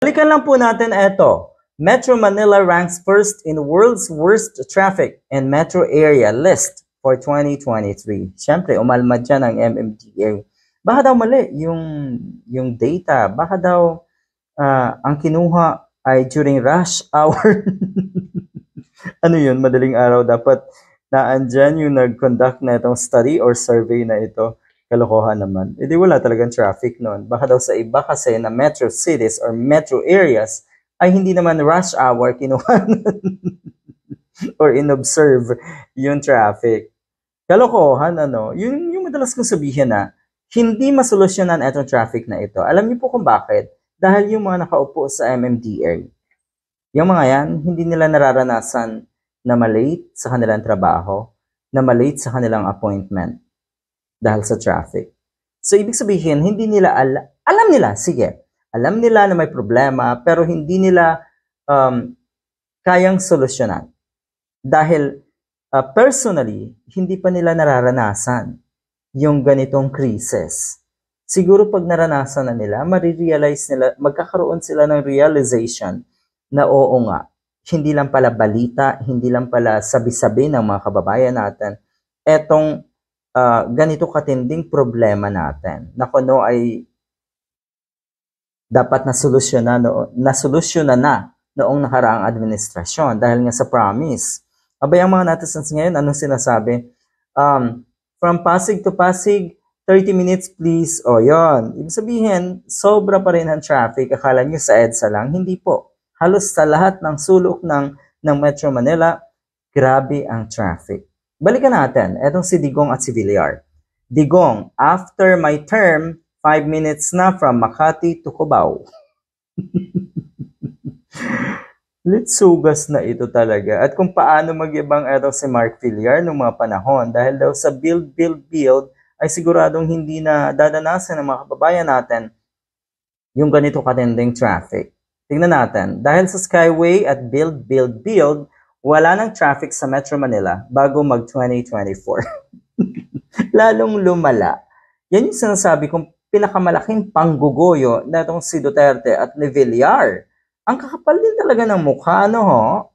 Balikan lang po natin ito. Metro Manila ranks first in world's worst traffic and metro area list for 2023. Siyempre, umalmad dyan ang MMDA. Baka daw mali yung data. Baka daw ang kinuha ay during rush hour. Ano yun? Madaling araw dapat naandyan yung nag-conduct na itong study or survey na ito. Kalokohan naman. Di wala talagang traffic noon. Baka daw sa iba kasi na metro cities or metro areas ay hindi naman rush hour kinuha or inobserve yung traffic. Kalokohan, ano? Yung madalas kong sabihin na hindi masolusyonan itong traffic na ito. Alam niyo po kung bakit? Dahil yung mga nakaupo sa MMDA, yung mga yan, hindi nila nararanasan na malate sa kanilang trabaho, na malate sa kanilang appointment dahil sa traffic. So, ibig sabihin, hindi nila alam nila, sige, alam nila na may problema, pero hindi nila kayang solusyonan. Dahil personally, hindi pa nila nararanasan yung ganitong krisis. Siguro pag naranasan na nila, marirealize nila, magkakaroon sila ng realization na oo nga, hindi lang pala balita, hindi lang pala sabi-sabi ng mga kababayan natin, etong ganito katinding problema natin na kuno ay dapat nasolusyonan na noong nakaraang administrasyon dahil nga sa promise. Abay, ang mga netizens ngayon, anong sinasabi? From Pasig to Pasig, 30 minutes please. O yon. Ibig sabihin, sobra pa rin ang traffic. Akala nyo sa EDSA lang? Hindi po. Halos sa lahat ng sulok ng Metro Manila, grabe ang traffic. Balikan natin, etong si Digong at si Villar. Digong, after my term, 5 minutes na from Makati to Cubao. Litsugas na ito talaga. At kung paano mag-ibang etong si Mark Villar noong mga panahon, dahil daw sa build, ay siguradong hindi na dadanasan ng mga kababayan natin yung ganito katinding traffic. Tingnan natin, dahil sa Skyway at build, wala nang traffic sa Metro Manila bago mag-2024. Lalong lumala. Yan yung sinasabi kong pinakamalaking panggugoyo na itong si Duterte at ni Villar. Ang kakapal din talaga ng mukha, ano ho?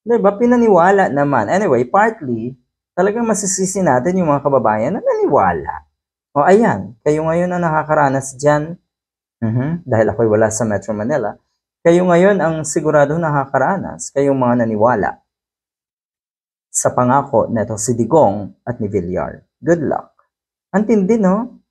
Diba? Pinaniwala naman. Anyway, partly, talagang masisisi natin yung mga kababayan na naniwala. O ayan, kayo ngayon ang nakakaranas dyan. Dahil ako'y wala sa Metro Manila. Kayo ngayon ang sigurado nakakaranas, kayong mga naniwala sa pangako neto si Digong at ni Villar. Good luck. Antindi, no?